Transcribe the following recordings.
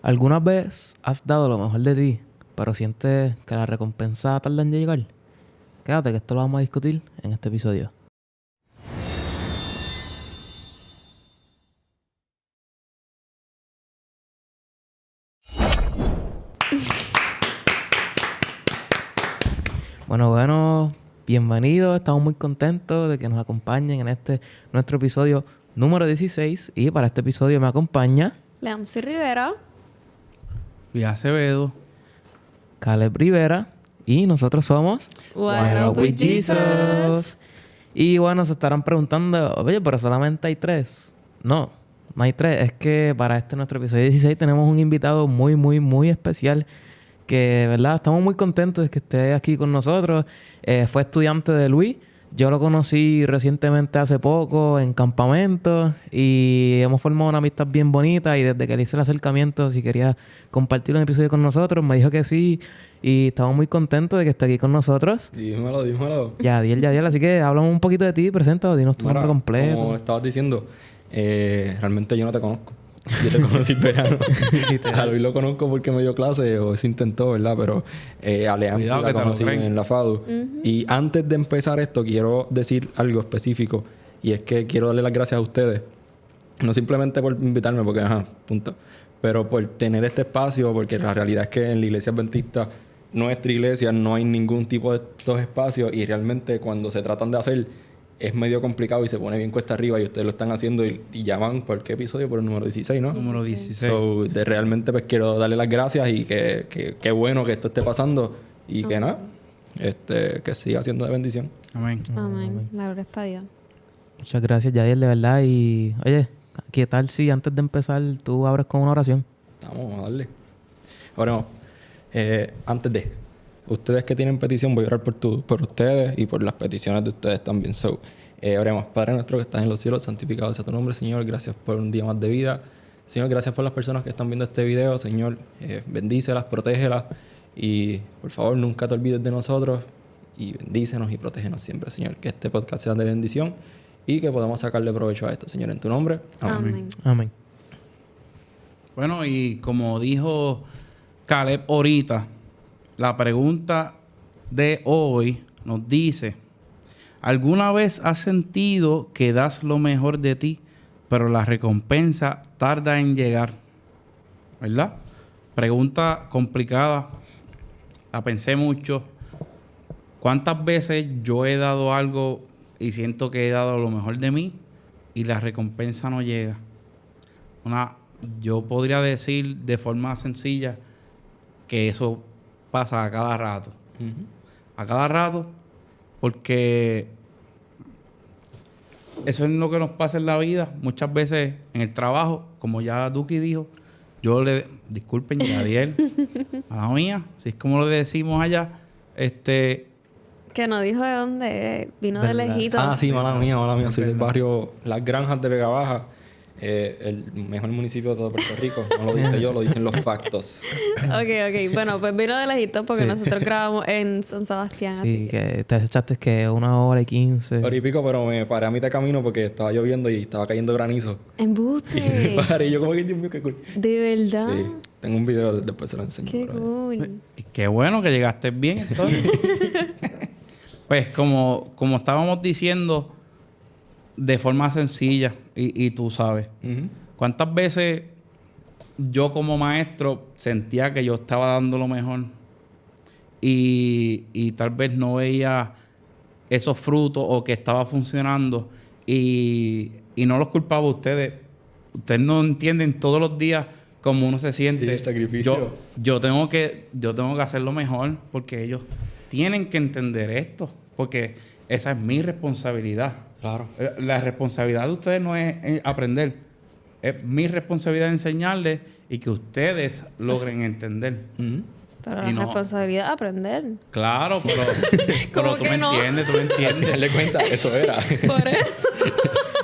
¿Alguna vez has dado lo mejor de ti, pero sientes que la recompensa tarda en llegar? Quédate que esto lo vamos a discutir en este episodio. Bueno, bienvenidos. Estamos muy contentos de que nos acompañen en nuestro episodio número 16. Y para este episodio me acompaña Leamsi Rivera, Luis Acevedo, Caleb Rivera y nosotros somos What Up With Jesus. Y bueno, se estarán preguntando, oye, pero solamente hay 3. No hay 3. Es que para nuestro episodio 16 tenemos un invitado muy especial que, ¿verdad? Estamos muy contentos de que esté aquí con nosotros. Fue estudiante de Luis. Yo lo conocí recientemente hace poco en campamento y hemos formado una amistad bien bonita, y desde que le hice el acercamiento si quería compartir un episodio con nosotros, me dijo que sí y estamos muy contentos de que esté aquí con nosotros. Dímelo. Yadiel, así que háblame un poquito de ti, preséntate, dinos tu nombre completo. Como estabas diciendo, realmente yo no te conozco. Yo te conocí en verano. A Luis lo conozco porque me dio clase o se intentó, ¿verdad? Pero a Leamsi la conocí en la FADU. Y antes de empezar esto, quiero decir algo específico. Y es que quiero darle las gracias a ustedes. No simplemente por invitarme, porque punto. Pero por tener este espacio, porque la realidad es que en la iglesia adventista, nuestra iglesia, no hay ningún tipo de estos espacios. Y realmente cuando se tratan de hacer, es medio complicado y se pone bien cuesta arriba, y ustedes lo están haciendo y llaman por qué episodio, por el número 16, ¿no? número 16. Realmente pues quiero darle las gracias y que bueno que esto esté pasando y que nada, que siga siendo de bendición. Amén. Amén. La gloria es para Dios. Muchas gracias, Yadiel, de verdad. Y oye, ¿qué tal si antes de empezar tú abres con una oración? Vamos a darle. Oremos. Antes de... Ustedes que tienen petición, voy a orar por ustedes y por las peticiones de ustedes también. Oremos. Padre nuestro que estás en los cielos, santificado sea tu nombre, Señor. Gracias por un día más de vida. Señor, gracias por las personas que están viendo este video. Señor, bendícelas, protégelas. Y por favor, nunca te olvides de nosotros. Y bendícenos y protégenos siempre, Señor. Que este podcast sea de bendición y que podamos sacarle provecho a esto, Señor. En tu nombre. Amén. Amén. Bueno, y como dijo Caleb ahorita, la pregunta de hoy nos dice: ¿alguna vez has sentido que das lo mejor de ti, pero la recompensa tarda en llegar? ¿Verdad? Pregunta complicada. La pensé mucho. ¿Cuántas veces yo he dado algo y siento que he dado lo mejor de mí y la recompensa no llega? Yo podría decir de forma sencilla que eso pasa a cada rato. A cada rato, porque eso es lo que nos pasa en la vida. Muchas veces en el trabajo, como ya Duki dijo, disculpen, Yadiel, mala mía, si es como lo decimos allá, Que no dijo de dónde vino de lejito. Sí, mala mía. Soy del barrio Las Granjas de Vega Baja. El mejor municipio de todo Puerto Rico. No lo dije yo, lo dicen los factos. Ok. Bueno, pues vino de lejito porque nosotros grabamos en San Sebastián. Sí, que te echaste que 1 hora y 15. Hora y pico, pero me paré a mitad de camino porque estaba lloviendo y estaba cayendo granizo. ¡Embuste! Y me paré y yo como que, Dios mío, qué cool. ¿De verdad? Sí. Tengo un video, después se lo enseño. ¡Qué cool! Qué bueno que llegaste bien, entonces. Pues como estábamos diciendo, de forma sencilla, y tú sabes, ¿cuántas veces yo como maestro sentía que yo estaba dando lo mejor y tal vez no veía esos frutos o que estaba funcionando y no los culpaba a ustedes? Ustedes no entienden todos los días cómo uno se siente. Y el sacrificio. Yo tengo que hacerlo mejor porque ellos tienen que entender esto, porque esa es mi responsabilidad. Claro. La responsabilidad de ustedes no es aprender. Es mi responsabilidad enseñarles y que ustedes logren entender. Pero la responsabilidad es aprender. Claro, pero tú me entiendes, Darle cuenta, eso era. Por eso.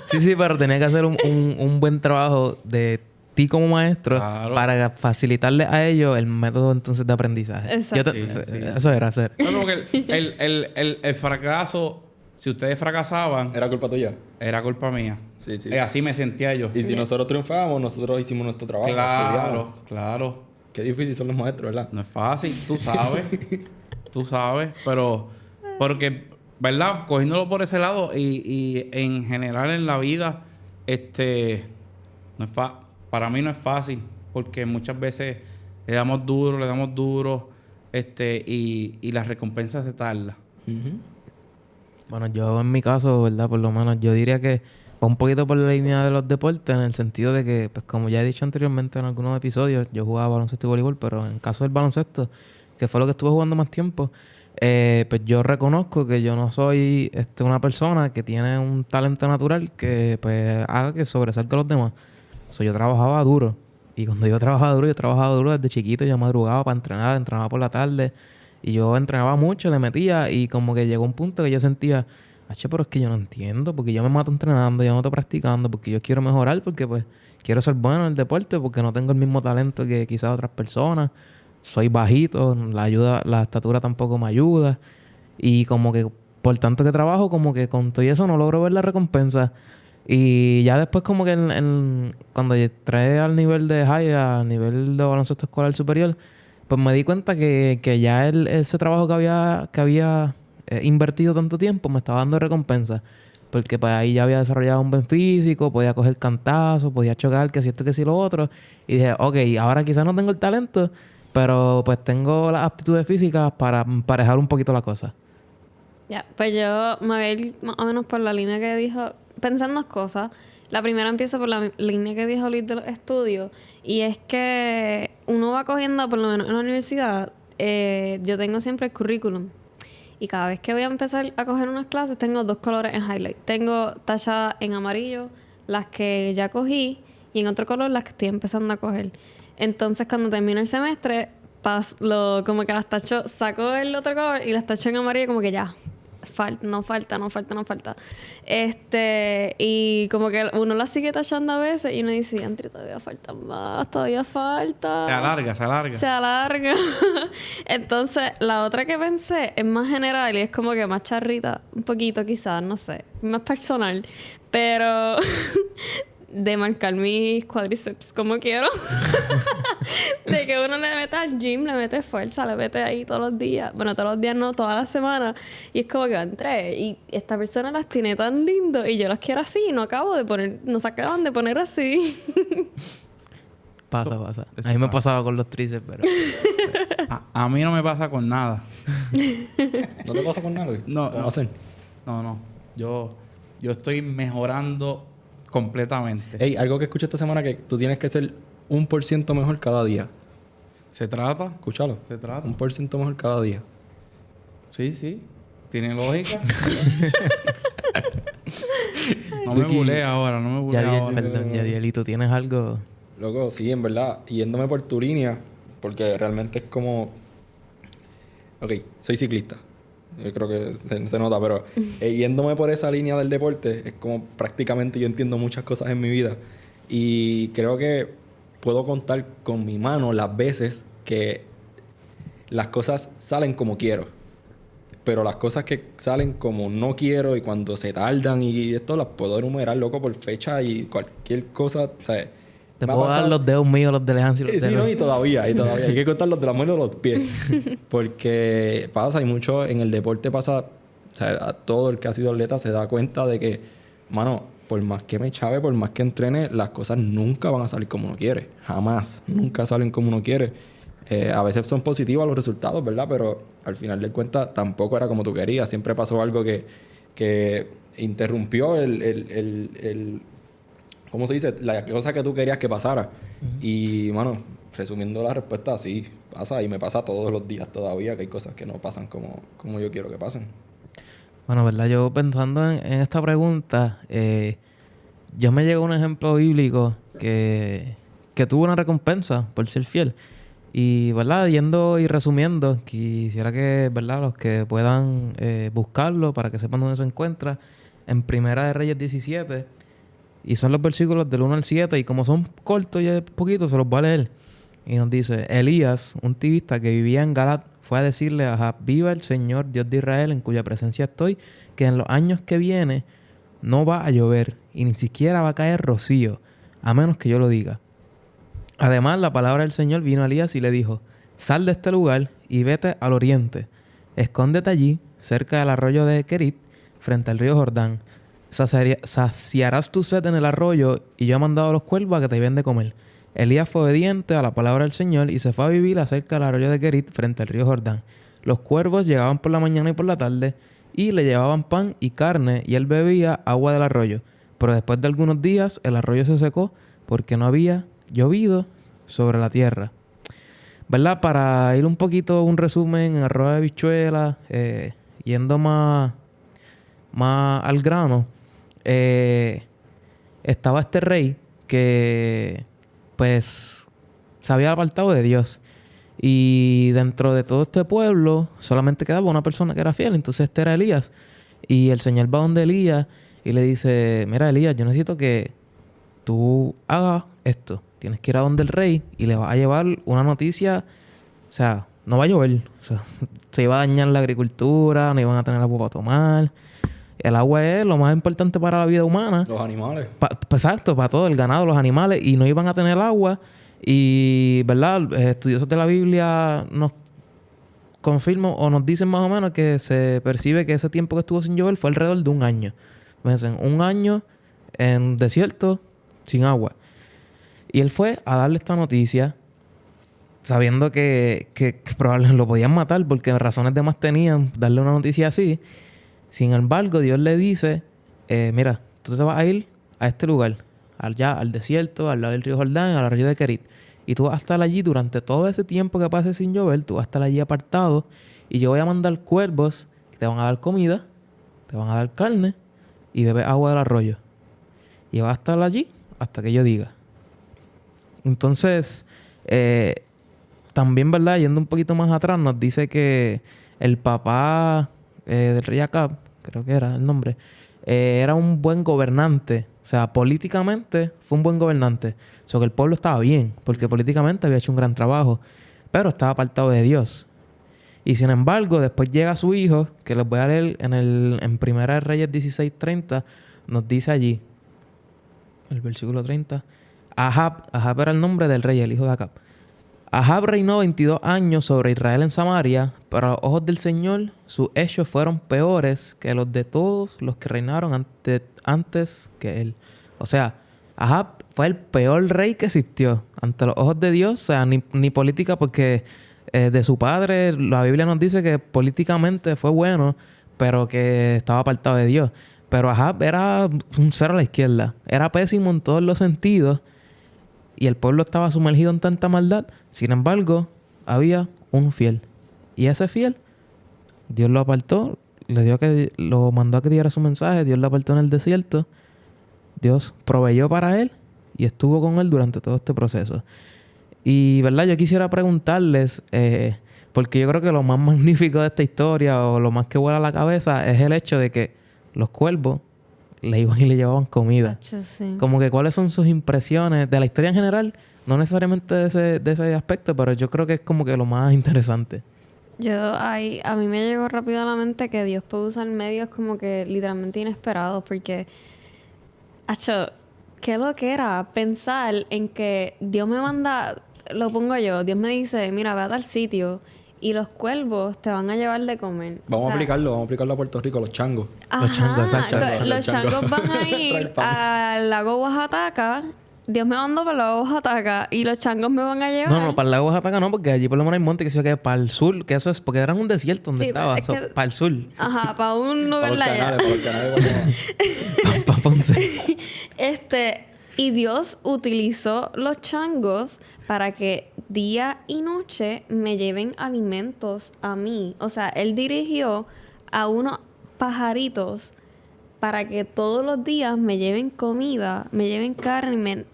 Sí, pero tenía que hacer un buen trabajo de ti como maestro, claro, para facilitarle a ellos el método entonces de aprendizaje. Exacto. Eso era hacer. No, porque el fracaso si ustedes fracasaban... ¿Era culpa tuya? Era culpa mía. Sí, sí. Así me sentía yo. Y si nosotros triunfábamos, nosotros hicimos nuestro trabajo. Claro, claro. Qué difícil son los maestros, ¿verdad? No es fácil, tú sabes. Tú sabes. Pero... Porque, ¿verdad? Cogiéndolo por ese lado y en general en la vida, no es para mí no es fácil. Porque muchas veces le damos duro, y la recompensa se tarda. Bueno, yo en mi caso, ¿verdad? Por lo menos yo diría que va un poquito por la línea de los deportes, en el sentido de que, pues como ya he dicho anteriormente en algunos episodios, yo jugaba baloncesto y voleibol, pero en el caso del baloncesto, que fue lo que estuve jugando más tiempo, pues yo reconozco que yo no soy una persona que tiene un talento natural que pues haga que sobresalga a los demás. Yo trabajaba duro. Y cuando yo trabajaba duro desde chiquito. Yo madrugaba para entrenar, entrenaba por la tarde. Y yo entrenaba mucho, le metía. Y como que llegó un punto que yo sentía, pero es que yo no entiendo. Porque yo me mato entrenando, yo me mato practicando. Porque yo quiero mejorar, porque pues quiero ser bueno en el deporte. Porque no tengo el mismo talento que quizás otras personas. Soy bajito, la estatura tampoco me ayuda. Y como que por tanto que trabajo, como que con todo eso no logro ver la recompensa. Y ya después como que cuando entré al nivel de high, al nivel de baloncesto escolar superior, pues me di cuenta que ya ese trabajo que había invertido tanto tiempo me estaba dando recompensa. Porque pues ahí ya había desarrollado un buen físico, podía coger cantazos, podía chocar, que si esto, que si lo otro. Y dije, ok, ahora quizás no tengo el talento, pero pues tengo las aptitudes físicas para emparejar un poquito la cosa. Ya, pues yo me voy a ir más o menos por la línea que dijo, pensando en cosas. La primera empieza por la línea que dijo Luis de los estudios. Y es que uno va cogiendo, por lo menos en la universidad, yo tengo siempre el currículum. Y cada vez que voy a empezar a coger unas clases, tengo 2 colores en highlight. Tengo tachadas en amarillo las que ya cogí y en otro color las que estoy empezando a coger. Entonces, cuando termine el semestre, como que las tacho, saco el otro color y las tacho en amarillo como que ya. No falta. Y como que uno las sigue tachando a veces y uno dice, André, todavía falta más, todavía falta. Se alarga. Entonces, la otra que pensé es más general y es como que más charrita, un poquito quizás, no sé, más personal. Pero de marcar mis cuádriceps como quiero. De que uno le mete al gym, le mete fuerza, le mete ahí todos los días. Bueno, todos los días no, toda la semana. Y es como que entré. Y esta persona las tiene tan lindo y yo las quiero así. Y no se acaban de poner así. Pasa. A mí me pasaba con los tríceps, pero... a mí no me pasa con nada. ¿No te pasa con nada, güey? No. Yo estoy mejorando completamente. Ey, algo que escuché esta semana, que tú tienes que ser 1% mejor cada día. ¿Se trata? Escúchalo. Se trata. 1% mejor cada día. Sí. Tiene lógica. No me bulé ahora. Perdón, Yadielito, ¿tienes algo? Loco, sí, en verdad. Yéndome por tu línea, porque realmente es como... Ok, soy ciclista. Yo creo que se nota, pero yéndome por esa línea del deporte, es como prácticamente yo entiendo muchas cosas en mi vida. Y creo que puedo contar con mi mano las veces que las cosas salen como quiero. Pero las cosas que salen como no quiero y cuando se tardan y esto las puedo enumerar, loco, por fecha y cualquier cosa, ¿sabes? Te puedo dar los dedos míos, los de Lejancio y los de Sí, no, y todavía. Hay que contar los de las manos y los pies. Porque hay mucho... En el deporte pasa... O sea, a todo el que ha sido atleta se da cuenta de que... Mano, por más que me chave, por más que entrene, las cosas nunca van a salir como uno quiere. Jamás. Nunca salen como uno quiere. A veces son positivos los resultados, ¿verdad? Pero al final del cuenta tampoco era como tú querías. Siempre pasó algo que interrumpió ¿cómo se dice? La cosa que tú querías que pasara. Y, mano, resumiendo la respuesta, sí, pasa. Y me pasa todos los días todavía, que hay cosas que no pasan como yo quiero que pasen. Bueno, ¿verdad? Yo pensando en esta pregunta, yo me llegó un ejemplo bíblico que tuvo una recompensa por ser fiel. Y, ¿verdad? Yendo y resumiendo, quisiera que, ¿verdad? Los que puedan buscarlo para que sepan dónde se encuentra, en Primera de Reyes 17... Y son los versículos del 1 al 7. Y como son cortos y poquitos, se los voy a leer. Y nos dice: Elías, un tibista que vivía en Galat, fue a decirle a Ahab: viva el Señor Dios de Israel, en cuya presencia estoy, que en los años que vienen no va a llover y ni siquiera va a caer rocío, a menos que yo lo diga. Además, la palabra del Señor vino a Elías y le dijo: sal de este lugar y vete al oriente. Escóndete allí, cerca del arroyo de Kerit, frente al río Jordán. Saciarás tu sed en el arroyo, y yo he mandado a los cuervos a que te den de comer. Elías fue obediente a la palabra del Señor y se fue a vivir acerca del arroyo de Kerit, frente al río Jordán. Los cuervos llegaban por la mañana y por la tarde, y le llevaban pan y carne, y él bebía agua del arroyo. Pero después de algunos días, el arroyo se secó, porque no había llovido sobre la tierra. ¿Verdad? Para ir un poquito, un resumen en arroz de habichuela, yendo más al grano, estaba este rey que pues se había apartado de Dios. Y dentro de todo este pueblo solamente quedaba una persona que era fiel. Entonces este era Elías. Y el Señor va donde Elías y le dice: mira, Elías, yo necesito que tú hagas esto. Tienes que ir a donde el rey y le vas a llevar una noticia. O sea, no va a llover. O sea, se iba a dañar la agricultura, no iban a tener agua para tomar. El agua es lo más importante para la vida humana. Los animales. Exacto, para todo, el ganado, los animales. Y no iban a tener agua. Y, ¿verdad? Estudiosos de la Biblia nos confirman o nos dicen más o menos que se percibe que ese tiempo que estuvo sin llover fue alrededor de un año. Fíjense, un año en desierto sin agua. Y él fue a darle esta noticia, sabiendo que probablemente lo podían matar porque razones de más tenían darle una noticia así. Sin embargo, Dios le dice: mira, tú te vas a ir a este lugar, allá al desierto, al lado del río Jordán, al arroyo de Kerit. Y tú vas a estar allí durante todo ese tiempo que pase sin llover. Tú vas a estar allí apartado. Y yo voy a mandar cuervos que te van a dar comida, te van a dar carne y bebes agua del arroyo. Y vas a estar allí hasta que yo diga. Entonces, también, ¿verdad? Yendo un poquito más atrás, nos dice que el papá del rey Acab, creo que era el nombre, era un buen gobernante. O sea, políticamente fue un buen gobernante. O sea, que el pueblo estaba bien, porque políticamente había hecho un gran trabajo, pero estaba apartado de Dios. Y sin embargo, después llega su hijo, que les voy a leer en Primera de Reyes 16:30, nos dice allí, el versículo 30, Ahab era el nombre del rey, el hijo de Acab. Ahab reinó 22 años sobre Israel en Samaria, pero a los ojos del Señor sus hechos fueron peores que los de todos los que reinaron antes que él. O sea, Ahab fue el peor rey que existió ante los ojos de Dios. O sea, ni política, porque de su padre la Biblia nos dice que políticamente fue bueno, pero que estaba apartado de Dios. Pero Ahab era un cero a la izquierda. Era pésimo en todos los sentidos. Y el pueblo estaba sumergido en tanta maldad. Sin embargo, había un fiel. Y ese fiel, Dios lo apartó, lo mandó a que diera su mensaje. Dios lo apartó en el desierto. Dios proveyó para él y estuvo con él durante todo este proceso. Y, ¿verdad? Yo quisiera preguntarles, porque yo creo que lo más magnífico de esta historia, o lo más que vuela a la cabeza, es el hecho de que los cuervos le iban y le llevaban comida. Sí. Como que cuáles son sus impresiones de la historia en general, no necesariamente de ese aspecto, pero yo creo que es como que lo más interesante. A mí me llegó rápido a la mente que Dios puede usar medios como que literalmente inesperados, porque, qué lo que era pensar en que Dios me manda, lo pongo yo, Dios me dice: mira, ve a tal sitio y los cuervos te van a llevar de comer. Vamos a aplicarlo a Puerto Rico, los changos. Ajá, los changos van a ir al lago Oaxaca. Dios me mandó para el lago Oaxaca y los changos me van a llevar. No, para el lago Oaxaca no, porque allí por lo menos hay monte, que se que para el sur, que eso es, porque era un desierto donde estaba, es que, para el sur. Ajá, para un lugar allá. Para los canales Para Ponce. Y Dios utilizó los changos para que día y noche me lleven alimentos a mí. O sea, Él dirigió a unos pajaritos para que todos los días me lleven comida, me lleven carne,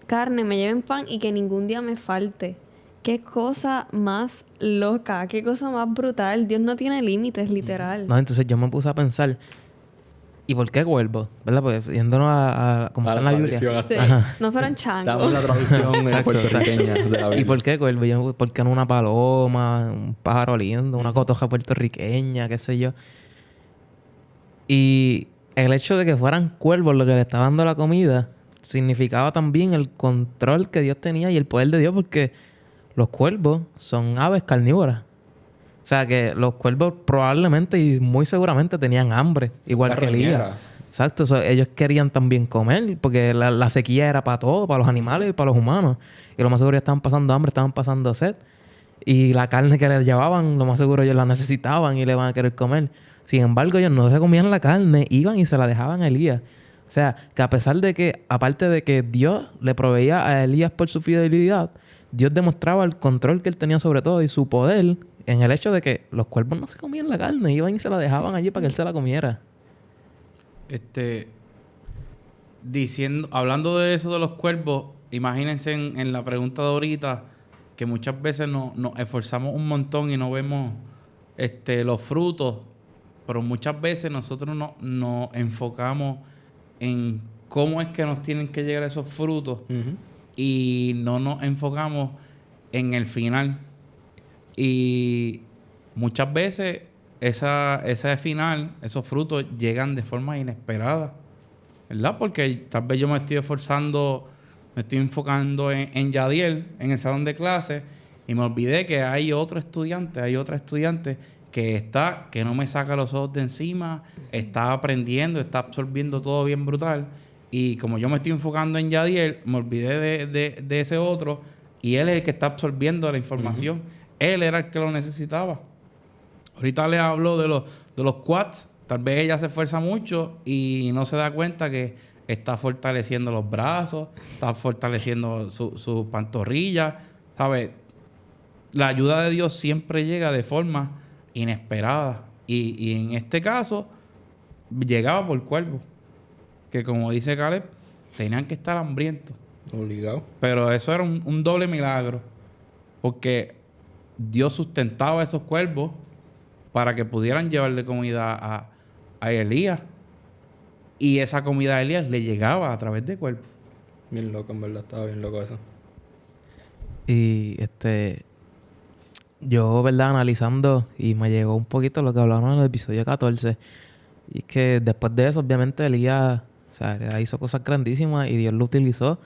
me lleven pan, y que ningún día me falte. Qué cosa más loca, qué cosa más brutal. Dios no tiene límites, literal. No, entonces yo me puse a pensar, ¿Y por qué cuervo? ¿Verdad? Pues yéndonos a como está en la Biblia. Sí. No fueron changos. Damos la traducción puertorriqueña de la Biblia. ¿Y por qué cuervo? ¿Por qué no una paloma, un pájaro lindo, una cotorra puertorriqueña, qué sé yo? Y el hecho de que fueran cuervos lo que le estaba dando la comida significaba también el control que Dios tenía y el poder de Dios, porque los cuervos son aves carnívoras. O sea que los cuervos probablemente y muy seguramente tenían hambre, igual que Elías. Exacto, ellos querían también comer, porque la sequía era para todo, para los animales y para los humanos. Y lo más seguro ellos estaban pasando hambre, estaban pasando sed. Y la carne que les llevaban, lo más seguro ellos la necesitaban y le van a querer comer. Sin embargo, ellos no se comían la carne, iban y se la dejaban a Elías. O sea, que a pesar de que, aparte de que Dios le proveía a Elías por su fidelidad, Dios demostraba el control que él tenía sobre todo y su poder en el hecho de que los cuervos no se comían la carne, iban y se la dejaban allí para que él se la comiera. Hablando de eso de los cuervos, imagínense en la pregunta de ahorita que muchas veces nos esforzamos un montón y no vemos los frutos, pero muchas veces nosotros nos enfocamos en cómo es que nos tienen que llegar esos frutos y no nos enfocamos en el final. Y muchas veces ese final, esos frutos llegan de forma inesperada, ¿verdad? Porque tal vez yo me estoy esforzando, me estoy enfocando en Yadiel, en el salón de clases, y me olvidé que hay otra estudiante que no me saca los ojos de encima, está aprendiendo, está absorbiendo todo bien brutal. Y como yo me estoy enfocando en Yadiel, me olvidé de ese otro, y él es el que está absorbiendo la información. Él era el que lo necesitaba. Ahorita le hablo de los quads. Tal vez ella se esfuerza mucho y no se da cuenta que está fortaleciendo los brazos, está fortaleciendo su pantorrilla, ¿sabes? La ayuda de Dios siempre llega de forma inesperada. Y en este caso, llegaba por cuervo. Que como dice Caleb, tenían que estar hambrientos. Obligado. Pero eso era un doble milagro. Porque Dios sustentaba a esos cuervos para que pudieran llevarle comida a Elías. Y esa comida a Elías le llegaba a través de cuervos. Bien loco, en verdad. Estaba bien loco eso. Y yo, ¿verdad? Analizando, y me llegó un poquito lo que hablaron en el episodio 14. Y es que después de eso, obviamente, Elías, o sea, hizo cosas grandísimas y Dios lo utilizó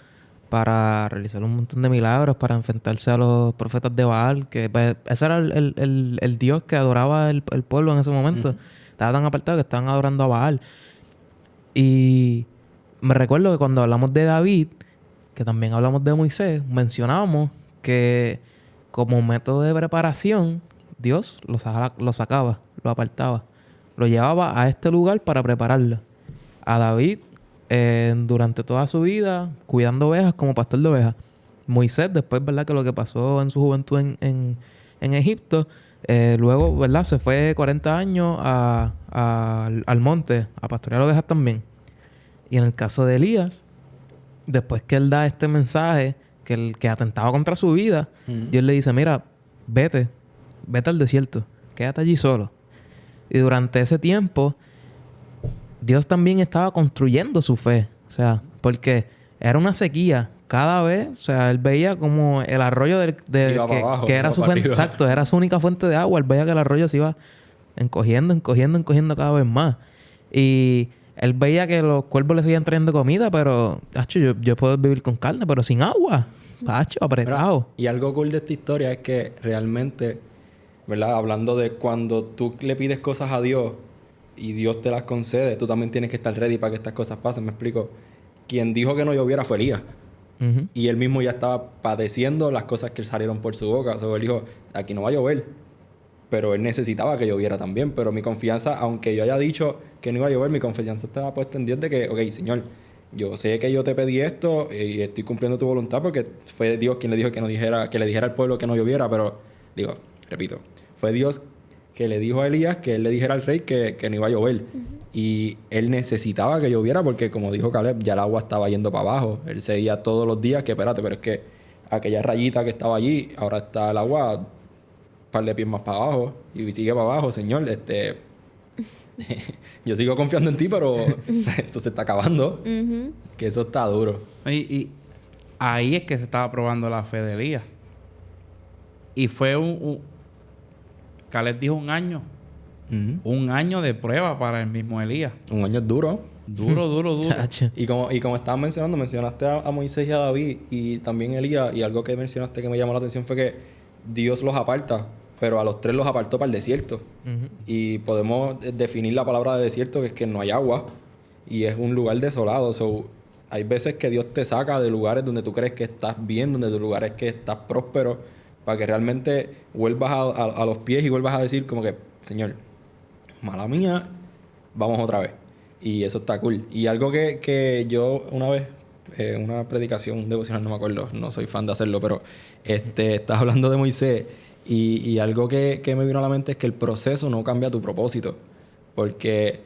para realizar un montón de milagros, para enfrentarse a los profetas de Baal, que pues, ese era el Dios que adoraba el pueblo en ese momento. Estaba tan apartado que estaban adorando a Baal. Y me recuerdo que cuando hablamos de David, que también hablamos de Moisés, mencionábamos que como método de preparación, Dios lo sacaba, lo apartaba, lo llevaba a este lugar para prepararlo. A David, durante toda su vida, cuidando ovejas como pastor de ovejas. Moisés, después, ¿verdad? Que lo que pasó en su juventud en Egipto, luego, ¿verdad? Se fue 40 años al monte a pastorear ovejas también. Y en el caso de Elías, después que él da este mensaje que atentaba contra su vida, Dios le dice, mira, vete al desierto, quédate allí solo. Y durante ese tiempo, Dios también estaba construyendo su fe. O sea, porque era una sequía. Cada vez, o sea, él veía como el arroyo que era su fuente, exacto, era su única fuente de agua. Él veía que el arroyo se iba encogiendo cada vez más. Y él veía que los cuervos le seguían trayendo comida, pero, tacho, yo puedo vivir con carne, pero sin agua. Tacho, apretado. Y algo cool de esta historia es que realmente, ¿verdad? Hablando de cuando tú le pides cosas a Dios y Dios te las concede, tú también tienes que estar ready para que estas cosas pasen. Me explico. Quien dijo que no lloviera fue Elías. Y él mismo ya estaba padeciendo las cosas que salieron por su boca. O sea, él dijo, aquí no va a llover. Pero él necesitaba que lloviera también. Pero mi confianza, aunque yo haya dicho que no iba a llover, mi confianza estaba puesta en Dios de que, ok, Señor, yo sé que yo te pedí esto y estoy cumpliendo tu voluntad porque fue Dios quien le dijo que le dijera al pueblo que no lloviera. Pero, repito, fue Dios que le dijo a Elías que él le dijera al rey que no iba a llover. Y él necesitaba que lloviera porque, como dijo Caleb, ya el agua estaba yendo para abajo. Él seguía todos los días que, espérate, pero es que aquella rayita que estaba allí, ahora está el agua un par de pies más para abajo y sigue para abajo, Señor. yo sigo confiando en ti, pero eso se está acabando. Que eso está duro. Y ahí es que se estaba probando la fe de Elías. Y fue Caleb dijo 1 año. 1 año de prueba para el mismo Elías. 1 año es duro. Duro. Y como estabas mencionaste a Moisés y a David y también Elías, y algo que mencionaste que me llamó la atención fue que Dios los aparta, pero a los 3 los apartó para el desierto. Y podemos definir la palabra de desierto, que es que no hay agua y es un lugar desolado. So, hay veces que Dios te saca de lugares donde tú crees que estás bien, donde de lugares que estás próspero, para que realmente vuelvas a los pies y vuelvas a decir como que, Señor, mala mía, vamos otra vez. Y eso está cool. Y algo que yo una vez, una predicación, un devocional, no me acuerdo, no soy fan de hacerlo, pero estás hablando de Moisés y algo que me vino a la mente es que el proceso no cambia tu propósito. Porque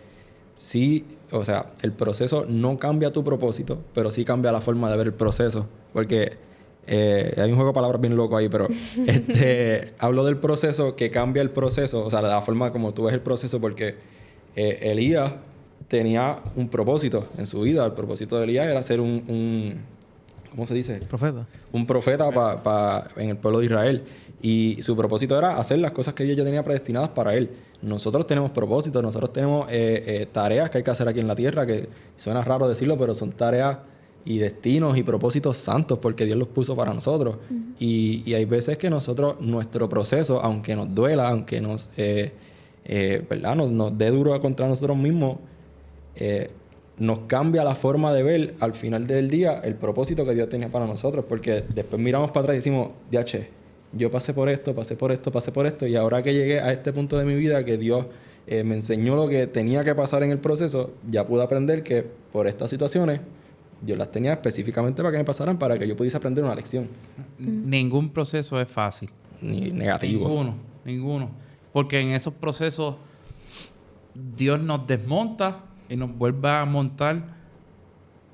sí, o sea, el proceso no cambia tu propósito, pero sí cambia la forma de ver el proceso. Porque hay un juego de palabras bien loco ahí, pero hablo del proceso que cambia el proceso, o sea, de la forma como tú ves el proceso, porque Elías tenía un propósito en su vida. El propósito de Elías era ser ¿cómo se dice? Profeta. Un profeta en el pueblo de Israel. Y su propósito era hacer las cosas que Dios ya tenía predestinadas para él. Nosotros tenemos propósitos, nosotros tenemos tareas que hay que hacer aquí en la tierra, que suena raro decirlo, pero son tareas y destinos y propósitos santos porque Dios los puso para nosotros. Y hay veces que nuestro proceso, aunque nos duela, aunque ¿verdad? Nos dé duro contra nosotros mismos, nos cambia la forma de ver al final del día el propósito que Dios tenía para nosotros, porque después miramos para atrás y decimos, DH, yo pasé por esto, y ahora que llegué a este punto de mi vida que Dios me enseñó lo que tenía que pasar en el proceso, ya pude aprender que por estas situaciones Dios las tenía específicamente para que me pasaran, para que yo pudiese aprender una lección. Ningún proceso es fácil. Ni negativo. Ninguno. Porque en esos procesos Dios nos desmonta y nos vuelve a montar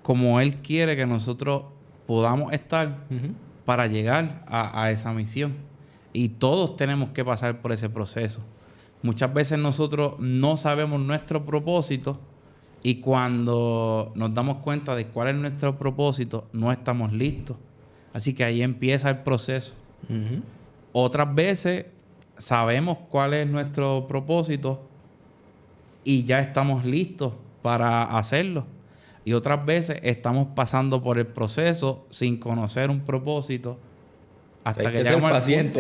como Él quiere que nosotros podamos estar para llegar a esa misión. Y todos tenemos que pasar por ese proceso. Muchas veces nosotros no sabemos nuestro propósito y cuando nos damos cuenta de cuál es nuestro propósito, no estamos listos. Así que ahí empieza el proceso. Otras veces sabemos cuál es nuestro propósito y ya estamos listos para hacerlo. Y otras veces estamos pasando por el proceso sin conocer un propósito hasta que llegamos al punto.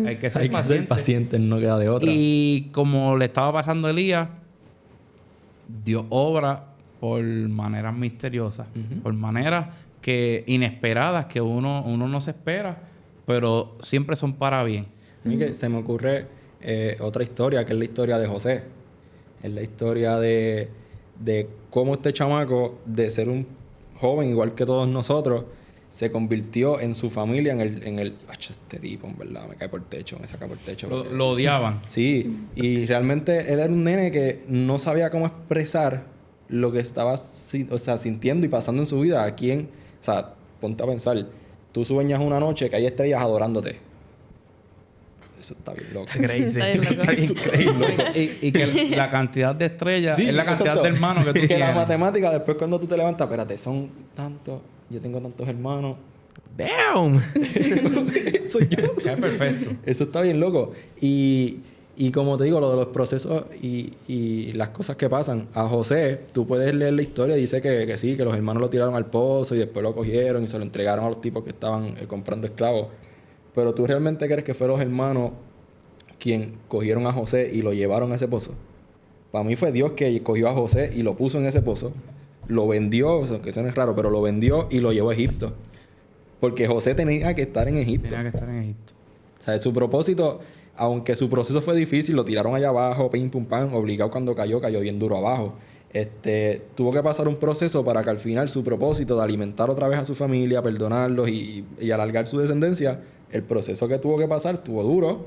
Hay que ser paciente, no queda de otra. Y como le estaba pasando a Elías, Dios obra por maneras misteriosas, por maneras inesperadas que uno no se espera, pero siempre son para bien. Se me ocurre otra historia, que es la historia de José. Es la historia de cómo este chamaco, de ser un joven igual que todos nosotros, se convirtió en su familia en el este tipo, en verdad, me saca por el techo. Lo odiaban. Sí, y realmente él era un nene que no sabía cómo expresar lo que estaba sintiendo y pasando en su vida. O sea, ponte a pensar, tú sueñas una noche que hay estrellas adorándote. Eso está bien loco. Está bien loco. Y que la cantidad de estrellas es la cantidad de hermanos que tú tienes. La matemática, después cuando tú te levantas, espérate, son tantos, yo tengo tantos hermanos. ¡Damn! Soy yo. Es perfecto. Eso está bien loco. Y como te digo, lo de los procesos y las cosas que pasan. A José, tú puedes leer la historia y dice que sí, que los hermanos lo tiraron al pozo y después lo cogieron y se lo entregaron a los tipos que estaban comprando esclavos. Pero ¿tú realmente crees que fueron los hermanos quien cogieron a José y lo llevaron a ese pozo? Para mí fue Dios que cogió a José y lo puso en ese pozo. Lo vendió, o sea, que eso no es raro, pero lo vendió y lo llevó a Egipto. Porque José tenía que estar en Egipto. O sea, su propósito, aunque su proceso fue difícil, lo tiraron allá abajo, pim, pum, pam, obligado cuando cayó bien duro abajo. Tuvo que pasar un proceso para que al final su propósito de alimentar otra vez a su familia, perdonarlos y alargar su descendencia, el proceso que tuvo que pasar estuvo duro.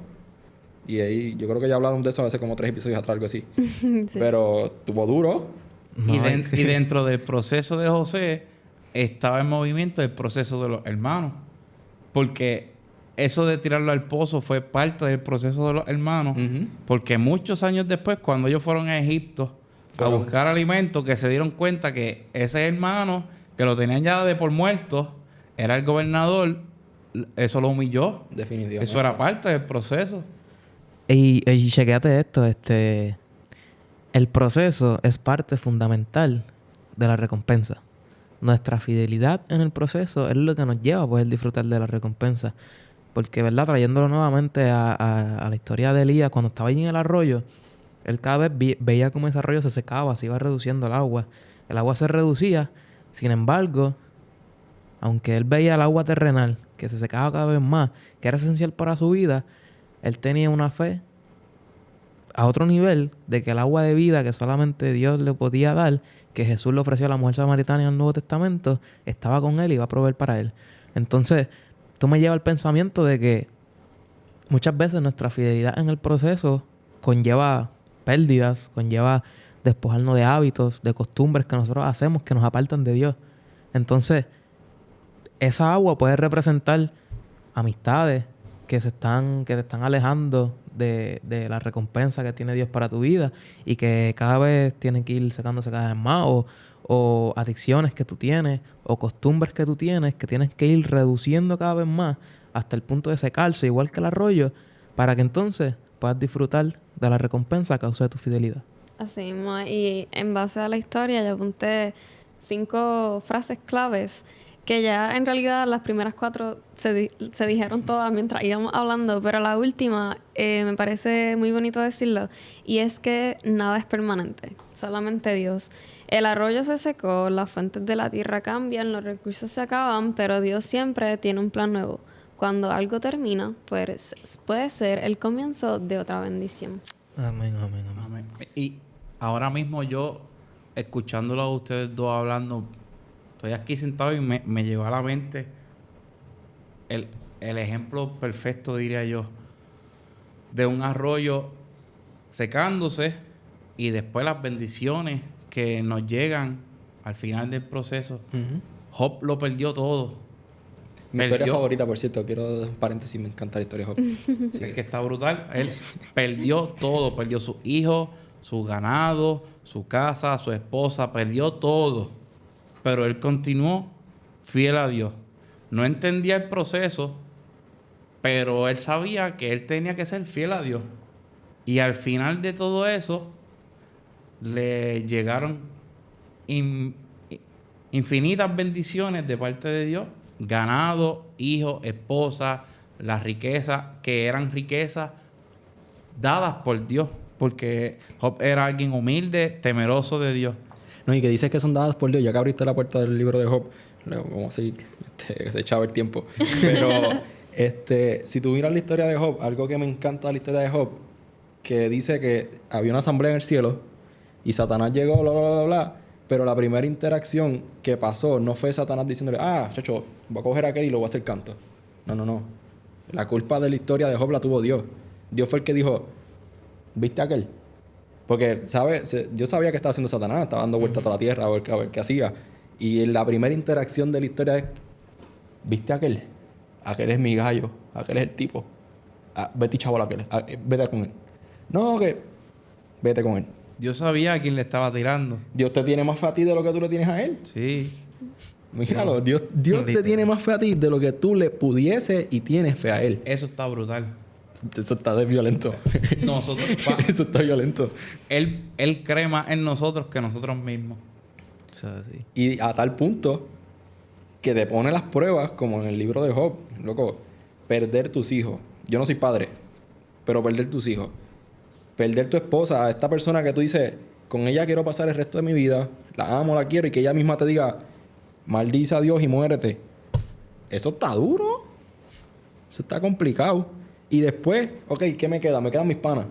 Y ahí yo creo que ya hablaron de eso hace como 3 episodios atrás, algo así. Sí. Pero estuvo duro. Y dentro del proceso de José estaba en movimiento el proceso de los hermanos. Porque eso de tirarlo al pozo fue parte del proceso de los hermanos. Porque muchos años después, cuando ellos fueron a Egipto a buscar alimento, que se dieron cuenta que ese hermano, que lo tenían ya de por muerto, era el gobernador, eso lo humilló. Definitivamente. Eso era parte del proceso. Y chequéate esto, el proceso es parte fundamental de la recompensa. Nuestra fidelidad en el proceso es lo que nos lleva a poder disfrutar de la recompensa. Porque, ¿verdad? Trayéndolo nuevamente a la historia de Elías, cuando estaba allí en el arroyo, él cada vez veía cómo ese arroyo se secaba, se iba reduciendo el agua. El agua se reducía, sin embargo, aunque él veía el agua terrenal, que se secaba cada vez más, que era esencial para su vida, él tenía una fe a otro nivel de que el agua de vida que solamente Dios le podía dar, que Jesús le ofreció a la mujer samaritana en el Nuevo Testamento, estaba con él y iba a proveer para él. Entonces, esto me lleva al pensamiento de que muchas veces nuestra fidelidad en el proceso conlleva pérdidas, conlleva despojarnos de hábitos, de costumbres que nosotros hacemos que nos apartan de Dios. Entonces, esa agua puede representar amistades que te están alejando de la recompensa que tiene Dios para tu vida y que cada vez tienen que ir secándose cada vez más, o adicciones que tú tienes, o costumbres que tú tienes, que tienes que ir reduciendo cada vez más hasta el punto de secarse, igual que el arroyo, para que entonces puedas disfrutar de la recompensa a causa de tu fidelidad. Así mismo, y en base a la historia yo apunté 5 frases claves que ya en realidad las primeras 4 se dijeron todas mientras íbamos hablando, pero la última me parece muy bonito decirlo, y es que nada es permanente, solamente Dios. El arroyo se secó, las fuentes de la tierra cambian, los recursos se acaban, pero Dios siempre tiene un plan nuevo. Cuando algo termina, pues puede ser el comienzo de otra bendición. Amén, amén, amén. Y ahora mismo yo, escuchándolo a ustedes dos hablando, estoy aquí sentado y me llegó a la mente el ejemplo perfecto, diría yo, de un arroyo secándose y después las bendiciones que nos llegan al final del proceso. Job lo perdió todo. Mi historia favorita, por cierto, quiero un paréntesis, me encanta la historia de Job. Sí. Es que está brutal. Él perdió todo, perdió sus hijos, su ganado, su casa, su esposa, perdió todo. Pero él continuó fiel a Dios. No entendía el proceso, pero él sabía que él tenía que ser fiel a Dios. Y al final de todo eso, le llegaron infinitas bendiciones de parte de Dios. Ganado, hijos, esposa, las riquezas, que eran riquezas dadas por Dios. Porque Job era alguien humilde, temeroso de Dios. No, y que dices que son dadas por Dios. Ya que abriste la puerta del libro de Job, vamos a seguir, se echaba el tiempo. Pero si tú miras la historia de Job, algo que me encanta de la historia de Job, que dice que había una asamblea en el cielo y Satanás llegó, bla, bla, bla, bla. Pero la primera interacción que pasó no fue Satanás diciéndole, chacho, voy a coger a aquel y lo voy a hacer canto. No. La culpa de la historia de Job la tuvo Dios. Dios fue el que dijo, ¿viste a aquel? Porque, ¿sabes? Yo sabía que estaba haciendo Satanás, estaba dando vuelta a toda la tierra a ver qué hacía. Y la primera interacción de la historia es, ¿viste a aquel? Aquel es mi gallo, aquel es el tipo. Vete y chaval aquel, vete con él. No, que vete con él. Dios sabía a quién le estaba tirando. Dios te tiene más fe a ti de lo que tú le tienes a él. Sí. Míralo, Dios te tiene más fe a ti de lo que tú le pudiese y tienes fe a él. Eso está brutal. Eso está de violento. Nosotros, eso está violento. Él cree más en nosotros que nosotros mismos. Eso es así. Y a tal punto que te pone las pruebas, como en el libro de Job. Loco, perder tus hijos. Yo no soy padre, pero perder tus hijos. Perder tu esposa, a esta persona que tú dices, con ella quiero pasar el resto de mi vida, la amo, la quiero, y que ella misma te diga, maldice a Dios y muérete. Eso está duro. Eso está complicado. Y después, ok, ¿qué me queda? Me quedan mis panas.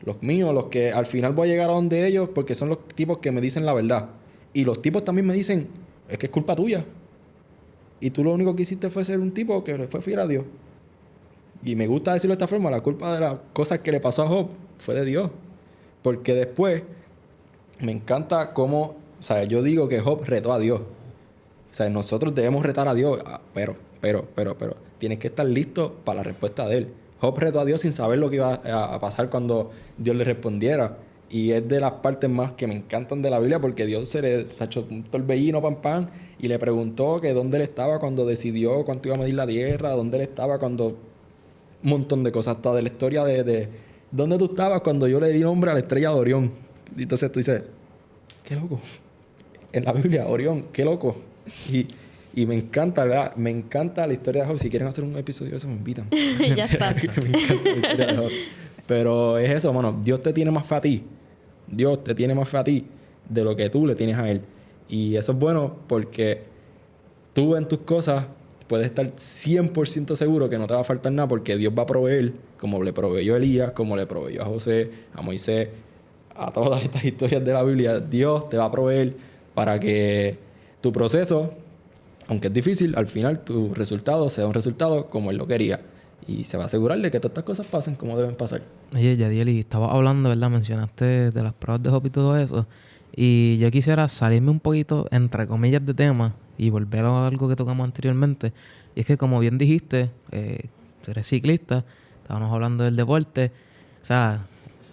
Los míos, los que al final voy a llegar a donde ellos, porque son los tipos que me dicen la verdad. Y los tipos también me dicen, es que es culpa tuya. Y tú lo único que hiciste fue ser un tipo que fue fiel a Dios. Y me gusta decirlo de esta forma, la culpa de las cosas que le pasó a Job fue de Dios. Porque después me encanta cómo, o sea, yo digo que Job retó a Dios. O sea, nosotros debemos retar a Dios, pero, tienes que estar listo para la respuesta de Él. Job retó a Dios sin saber lo que iba a pasar cuando Dios le respondiera. Y es de las partes más que me encantan de la Biblia porque Dios se le echó un torbellino, pam, y le preguntó que dónde él estaba cuando decidió cuánto iba a medir la tierra, dónde él estaba cuando... Un montón de cosas, hasta de la historia de dónde tú estabas cuando yo le di nombre a la estrella de Orión. Y entonces tú dices, qué loco. En la Biblia, Orión, qué loco. Y me encanta, ¿verdad? Me encanta la historia de Job. Si quieren hacer un episodio de eso, me invitan. Ya está. Me encanta la historia de Job. Pero es eso, mano. Dios te tiene más fe a ti. Dios te tiene más fe a ti de lo que tú le tienes a Él. Y eso es bueno porque tú en tus cosas puedes estar 100% seguro que no te va a faltar nada porque Dios va a proveer, como le proveyó a Elías, como le proveyó a José, a Moisés, a todas estas historias de la Biblia. Dios te va a proveer para que tu proceso, aunque es difícil, al final tu resultado sea un resultado como Él lo quería. Y se va a asegurar de que todas estas cosas pasen como deben pasar. Oye, Yadiel, y estabas hablando, ¿verdad? Mencionaste de las pruebas de Job y todo eso. Y yo quisiera salirme un poquito, entre comillas, de tema y volver a algo que tocamos anteriormente. Y es que, como bien dijiste, tú eres ciclista, estábamos hablando del deporte. O sea,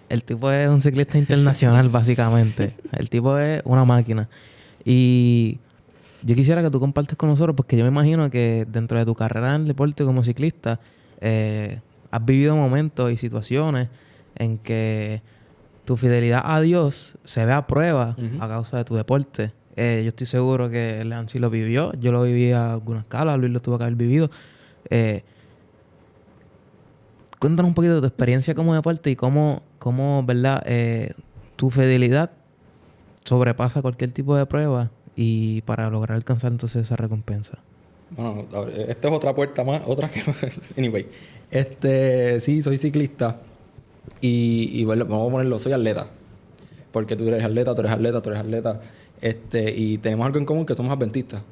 el tipo es un ciclista internacional, básicamente. El tipo es una máquina. Y yo quisiera que tú compartes con nosotros, porque yo me imagino que dentro de tu carrera en el deporte como ciclista, has vivido momentos y situaciones en que tu fidelidad a Dios se ve a prueba a causa de tu deporte. Yo estoy seguro que Leancy lo vivió. Yo lo viví a alguna escala. Luis lo tuvo que haber vivido. Cuéntanos un poquito de tu experiencia como deporte y cómo ¿verdad? Tu fidelidad sobrepasa cualquier tipo de prueba y para lograr alcanzar entonces esa recompensa. Bueno, esta es otra puerta más, otra que... Anyway. Sí, soy ciclista. Y bueno, vamos a ponerlo, soy atleta. Porque tú eres atleta, tú eres atleta, tú eres atleta. Y tenemos algo en común, que somos adventistas.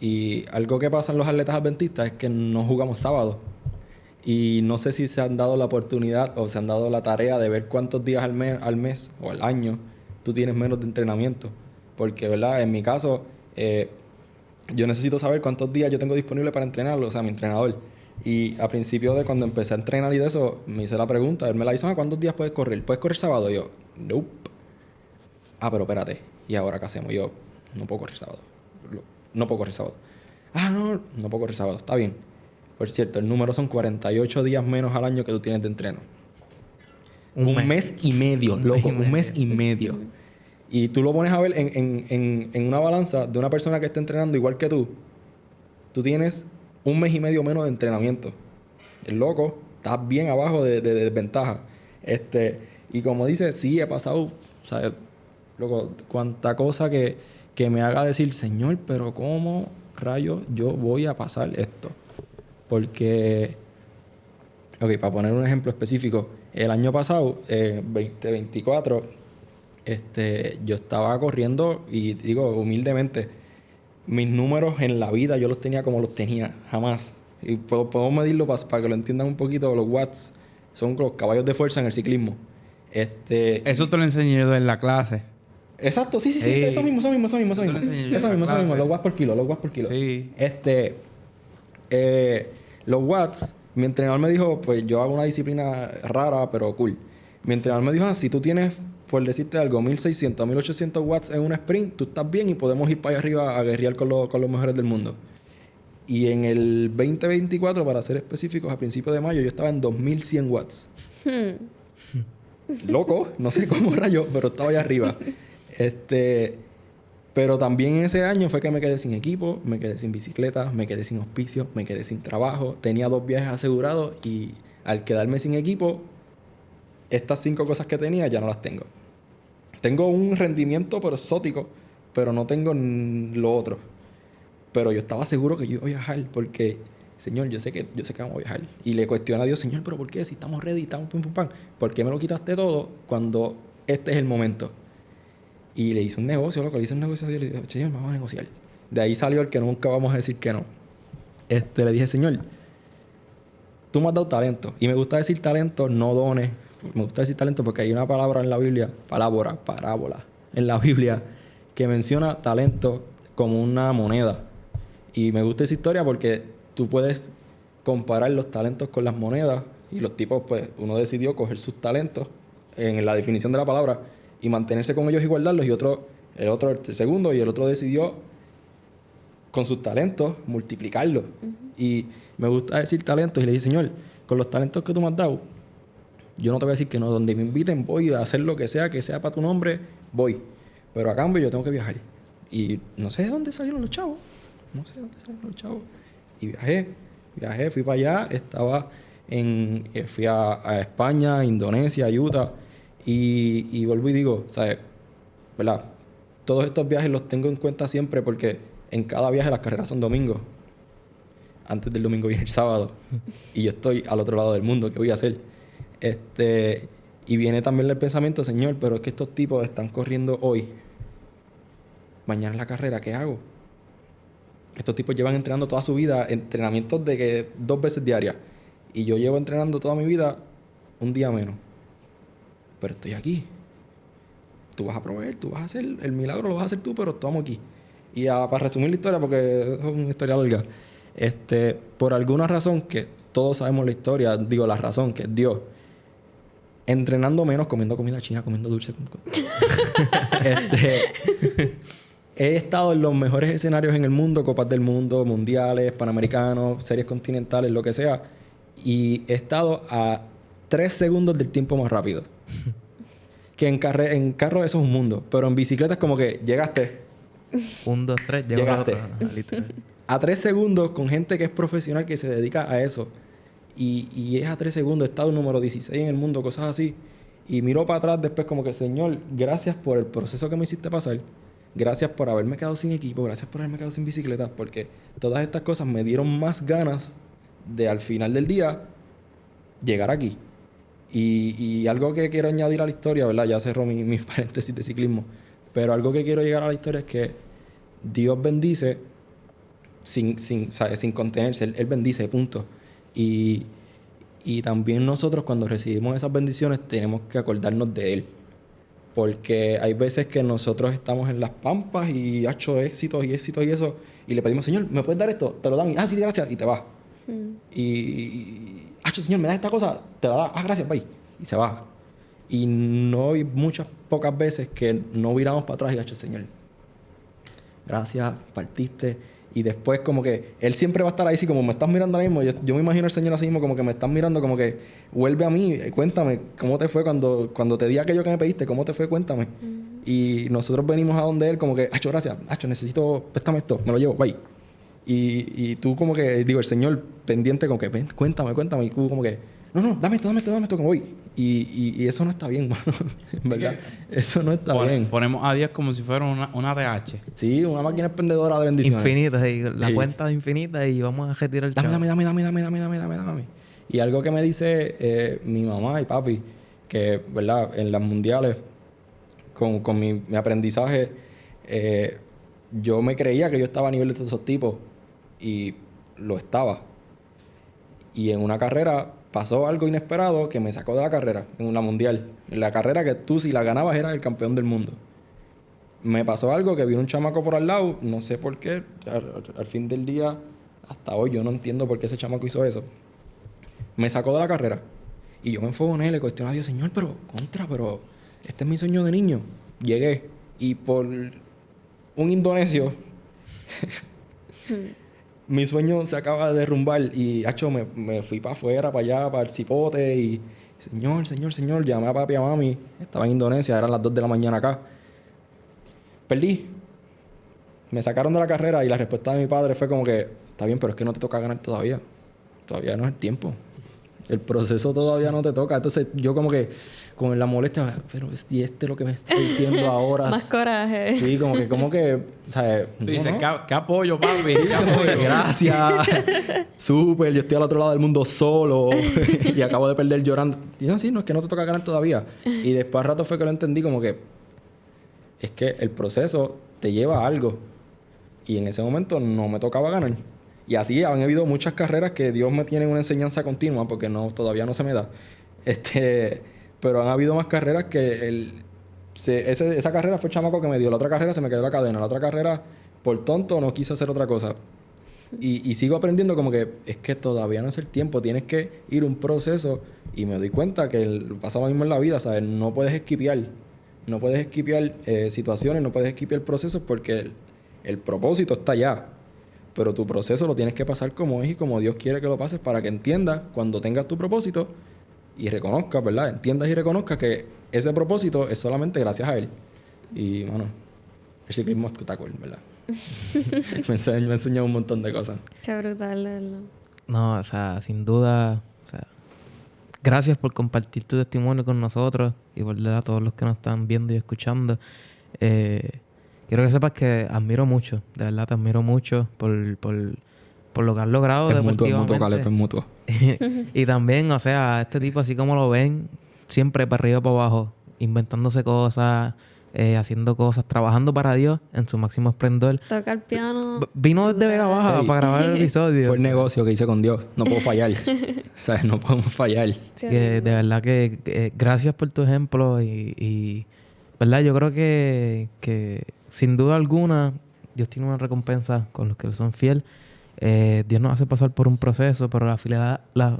Y algo que pasa en los atletas adventistas es que no jugamos sábado. Y no sé si se han dado la oportunidad o se han dado la tarea de ver cuántos días al mes o al año tú tienes menos de entrenamiento. Porque, ¿verdad? En mi caso, yo necesito saber cuántos días yo tengo disponible para entrenarlo, o sea, mi entrenador. Y a principio de cuando empecé a entrenar y de eso, me hice la pregunta, él me la hizo, ¿cuántos días puedes correr? ¿Puedes correr sábado? Y yo, nope. Pero espérate, ¿y ahora qué hacemos? Yo, no puedo correr sábado. No puedo correr sábado. No puedo correr sábado, está bien. Por cierto, el número son 48 días menos al año que tú tienes de entreno. Un mes y medio, loco, un mes y medio. Y tú lo pones a ver en una balanza de una persona que está entrenando igual que tú. Tú tienes un mes y medio menos de entrenamiento. El loco, estás bien abajo de desventaja. Y como dice, sí, he pasado, o sea, loco, cuánta cosa que me haga decir, Señor, pero ¿cómo rayos yo voy a pasar esto? Porque, ok, para poner un ejemplo específico, el año pasado, 2024, yo estaba corriendo y digo humildemente, mis números en la vida yo los tenía como los tenía, jamás. Y podemos medirlo para que lo entiendan un poquito. Los watts son los caballos de fuerza en el ciclismo. Eso te lo enseñé yo en la clase. Exacto, sí, eso mismo. Los watts por kilo, Sí. Los watts, mi entrenador me dijo, pues yo hago una disciplina rara, pero cool. Mi entrenador me dijo, si tú tienes, por decirte algo, 1600, 1800 watts en un sprint, tú estás bien y podemos ir para allá arriba a guerrear con los mejores del mundo. Y en el 2024, para ser específicos, a principios de mayo, yo estaba en 2100 watts. Loco, no sé cómo rayo, pero estaba allá arriba. Pero también en ese año fue que me quedé sin equipo, me quedé sin bicicleta, me quedé sin auspicio, me quedé sin trabajo. Tenía 2 viajes asegurados y al quedarme sin equipo, estas 5 cosas que tenía ya no las tengo. Tengo un rendimiento pero exótico, pero no tengo lo otro. Pero yo estaba seguro que yo iba a viajar porque, Señor, yo sé que vamos a viajar. Y le cuestiono a Dios, Señor, ¿pero por qué? Si estamos ready, estamos pum, pum, pam. ¿Por qué me lo quitaste todo cuando este es el momento? Y le hice un negocio, loco. Le hice un negocio a Dios y le dije, Señor, vamos a negociar. De ahí salió el que nunca vamos a decir que no. Le dije, Señor, tú me has dado talento. Y me gusta decir talento, no dones. Me gusta decir talento porque hay una palabra en la Biblia, parábola, en la Biblia, que menciona talento como una moneda. Y me gusta esa historia porque tú puedes comparar los talentos con las monedas y los tipos, pues, uno decidió coger sus talentos en la definición de la palabra y mantenerse con ellos y guardarlos, y el segundo, y el otro decidió con sus talentos multiplicarlos. Y me gusta decir talentos, y le dije, Señor, con los talentos que tú me has dado, yo no te voy a decir que no. Donde me inviten voy a hacer lo que sea para tu nombre, voy. Pero a cambio yo tengo que viajar. Y no sé de dónde salieron los chavos. Y viajé, fui para allá, fui a España, Indonesia, Utah. Y vuelvo y digo, ¿sabes? ¿Verdad? Todos estos viajes los tengo en cuenta siempre porque en cada viaje las carreras son domingos. Antes del domingo viene el sábado. Y yo estoy al otro lado del mundo. ¿Qué voy a hacer? Y viene también el pensamiento, Señor, pero es que estos tipos están corriendo hoy. Mañana es la carrera, ¿qué hago? Estos tipos llevan entrenando toda su vida, entrenamientos de que 2 veces diarias. Y yo llevo entrenando toda mi vida un día menos. Pero estoy aquí. Tú vas a proveer, tú vas a hacer el milagro, lo vas a hacer tú, pero estamos aquí. Y para resumir la historia, porque es una historia larga, por alguna razón que todos sabemos la historia, digo la razón, que es Dios, entrenando menos, comiendo comida china, comiendo dulce. He estado en los mejores escenarios en el mundo, Copas del Mundo, mundiales, panamericanos, series continentales, lo que sea. Y he estado a 3 segundos del tiempo más rápido. Que en carro eso es un mundo. Pero en bicicleta es como que llegaste. 1, 2, 3, llegaste. A 3 segundos con gente que es profesional, que se dedica a eso. Y es a 3 segundos. He estado número 16 en el mundo, cosas así. Y miro para atrás después como que, Señor, gracias por el proceso que me hiciste pasar. Gracias por haberme quedado sin equipo. Gracias por haberme quedado sin bicicleta. Porque todas estas cosas me dieron más ganas de, al final del día, llegar aquí. Y algo que quiero añadir a la historia, ¿verdad? Ya cerró mis paréntesis de ciclismo. Pero algo que quiero llegar a la historia es que Dios bendice sin contenerse. Él bendice, punto. Y también nosotros, cuando recibimos esas bendiciones, tenemos que acordarnos de Él. Porque hay veces que nosotros estamos en las pampas y ha hecho éxitos y eso, y le pedimos, Señor, ¿me puedes dar esto? Te lo dan. Sí, gracias. Y te vas. Y Señor, me das esta cosa, te la da, gracias, bye. Y se va. Y no hay pocas veces que no viramos para atrás y Señor, gracias, partiste. Y después como que Él siempre va a estar ahí, así como me estás mirando ahora mismo. Yo me imagino al Señor así mismo, como que me estás mirando, como que vuelve a mí, cuéntame, ¿cómo te fue cuando te di aquello que me pediste? ¿Cómo te fue? Cuéntame. Y nosotros venimos a donde Él como que, gracias, necesito, préstame esto, me lo llevo, bye. Y tú como que, digo, el Señor pendiente como que, cuéntame. Y tú como que, no, dame esto, que me voy. Y eso no está bien, mano. ¿Verdad? Eso no está bien. Ponemos a Dios como si fuera una ATH. Sí, una máquina expendedora de bendiciones. Infinita, la cuenta es infinita y vamos a retirar el chavo. Dame. Y algo que me dice mi mamá y papi, que, ¿verdad? En las mundiales, con mi aprendizaje, yo me creía que yo estaba a nivel de esos tipos. Y lo estaba. Y en una carrera pasó algo inesperado que me sacó de la carrera, en una mundial. En la carrera que tú, si la ganabas, eras el campeón del mundo. Me pasó algo que vino un chamaco por al lado, no sé por qué, al fin del día, hasta hoy yo no entiendo por qué ese chamaco hizo eso. Me sacó de la carrera. Y yo me enfogoné, le cuestioné a Dios, Señor, pero este es mi sueño de niño. Llegué. Y por un indonesio... mi sueño se acaba de derrumbar y me fui para afuera, para allá, para el cipote y Señor, llamé a papi y a mami, estaba en Indonesia, eran las 2 de la mañana acá. Perdí. Me sacaron de la carrera y la respuesta de mi padre fue como que, está bien, pero es que no te toca ganar todavía. Todavía no es el tiempo. El proceso todavía no te toca. Entonces yo como que con la molestia, pero es lo que me está diciendo ahora. Más coraje. Sí, como que, ¿sabes? Dice, ¿qué apoyo, papi? ¿Qué apoyo? Gracias. Súper, yo estoy al otro lado del mundo solo y acabo de perder llorando. Y no, sí, no, es que no te toca ganar todavía. Y después al rato fue que lo entendí como que es que el proceso te lleva a algo. Y en ese momento no me tocaba ganar. Y así han habido muchas carreras que Dios me tiene una enseñanza continua porque todavía no se me da. Pero han habido más carreras que esa carrera fue el chamaco que me dio. La otra carrera se me quedó la cadena. La otra carrera por tonto no quise hacer otra cosa. Y sigo aprendiendo como que es que todavía no es el tiempo. Tienes que ir un proceso y me doy cuenta que pasa lo mismo en la vida, ¿sabes? No puedes esquipear. No puedes esquipear situaciones, no puedes esquipear procesos porque el propósito está allá. Pero tu proceso lo tienes que pasar como es y como Dios quiere que lo pases para que entiendas cuando tengas tu propósito y reconozcas, ¿verdad? Entiendas y reconozcas que ese propósito es solamente gracias a Él. Y, bueno, el ciclismo es espectacular, ¿verdad? me ha enseñado un montón de cosas. Qué brutal, ¿verdad? No, o sea, sin duda, o sea, gracias por compartir tu testimonio con nosotros y por a todos los que nos están viendo y escuchando. Quiero que sepas que admiro mucho, de verdad te admiro mucho por lo que has logrado deportivamente. Es mutuo. Y también, o sea, este tipo así como lo ven, siempre para arriba y para abajo, inventándose cosas, haciendo cosas, trabajando para Dios en su máximo esplendor. Toca el piano. Vino desde Vega Baja para grabar el episodio. Fue el negocio que hice con Dios. No puedo fallar. O sea, no podemos fallar. Que de verdad que gracias por tu ejemplo y verdad, yo creo que sin duda alguna Dios tiene una recompensa con los que le son fieles. Dios nos hace pasar por un proceso, pero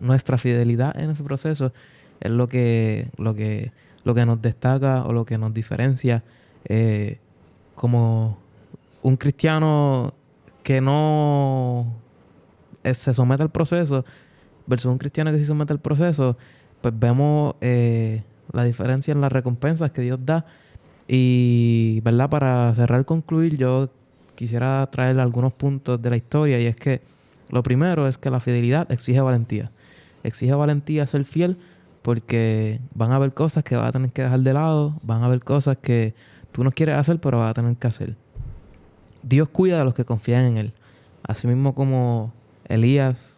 nuestra fidelidad en ese proceso es lo que nos destaca o lo que nos diferencia como un cristiano que no se somete al proceso versus un cristiano que sí se somete al proceso. Pues vemos la diferencia en las recompensas que Dios da. Y, ¿verdad? Para cerrar, concluir, yo quisiera traer algunos puntos de la historia. Y es que lo primero es que la fidelidad exige valentía. Exige valentía ser fiel porque van a haber cosas que vas a tener que dejar de lado. Van a haber cosas que tú no quieres hacer, pero vas a tener que hacer. Dios cuida de los que confían en Él. Así mismo como Elías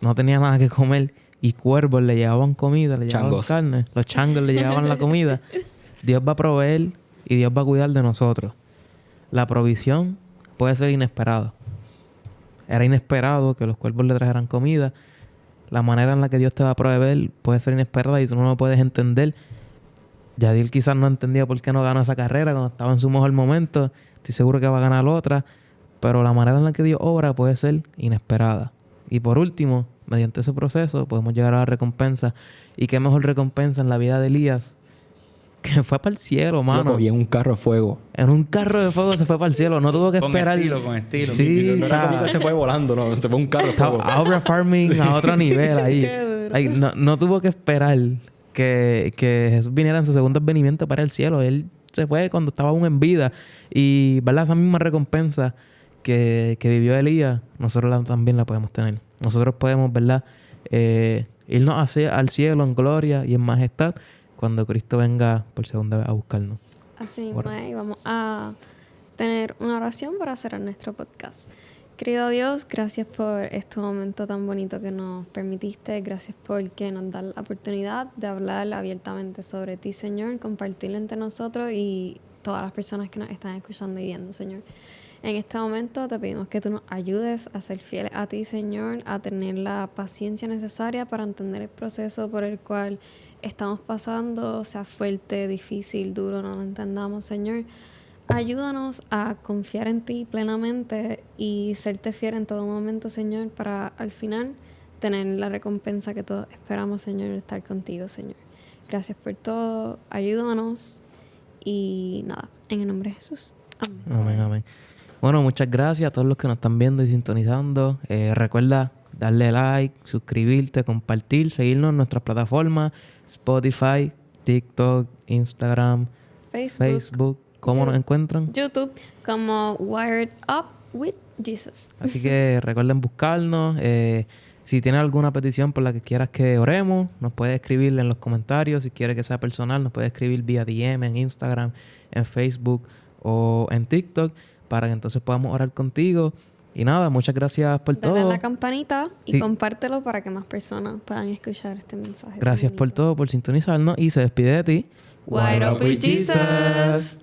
no tenía nada que comer y cuervos le llevaban comida, le llevaban carne. Los changos le llevaban la comida. Dios va a proveer y Dios va a cuidar de nosotros. La provisión puede ser inesperada. Era inesperado que los cuervos le trajeran comida. La manera en la que Dios te va a proveer puede ser inesperada y tú no lo puedes entender. Yadil quizás no entendía por qué no ganó esa carrera cuando estaba en su mejor momento. Estoy seguro que va a ganar otra. Pero la manera en la que Dios obra puede ser inesperada. Y por último, mediante ese proceso podemos llegar a la recompensa. Y qué mejor recompensa en la vida de Elías, que fue para el cielo, mano. Loco, y en un carro de fuego. En un carro de fuego se fue para el cielo. No tuvo que esperar. Con estilo. Sí, Se fue volando, no. Se fue un carro de fuego. Obra farming a otro nivel ahí. No tuvo que esperar que Jesús viniera en su segundo advenimiento para el cielo. Él se fue cuando estaba aún en vida. Y, ¿verdad? Esa misma recompensa que vivió Elías, nosotros también la podemos tener. Nosotros podemos, ¿verdad? Irnos al cielo en gloria y en majestad cuando Cristo venga por segunda vez a buscarnos. Así, May, vamos a tener una oración para cerrar nuestro podcast. Querido Dios, gracias por este momento tan bonito que nos permitiste. Gracias porque nos da la oportunidad de hablar abiertamente sobre ti, Señor, compartirlo entre nosotros y todas las personas que nos están escuchando y viendo, Señor. En este momento te pedimos que tú nos ayudes a ser fieles a ti, Señor, a tener la paciencia necesaria para entender el proceso por el cual estamos pasando, sea fuerte, difícil, duro, no lo entendamos, Señor. Ayúdanos a confiar en ti plenamente y serte fiel en todo momento, Señor, para al final tener la recompensa que todos esperamos, Señor, estar contigo, Señor. Gracias por todo, ayúdanos y nada, en el nombre de Jesús. Amén. Amén. Bueno, muchas gracias a todos los que nos están viendo y sintonizando. Recuerda darle like, suscribirte, compartir, seguirnos en nuestras plataformas, Spotify, TikTok, Instagram, Facebook. ¿Cómo nos encuentran? YouTube como Wired Up with Jesus. Así que recuerden buscarnos. Si tienes alguna petición por la que quieras que oremos, nos puedes escribir en los comentarios. Si quieres que sea personal, nos puedes escribir vía DM en Instagram, en Facebook o en TikTok, para que entonces podamos orar contigo. Y nada, muchas gracias por todo. Dale a la campanita y compártelo para que más personas puedan escuchar este mensaje. Gracias por todo, por sintonizarnos y se despide de ti. Wired Up with Jesus.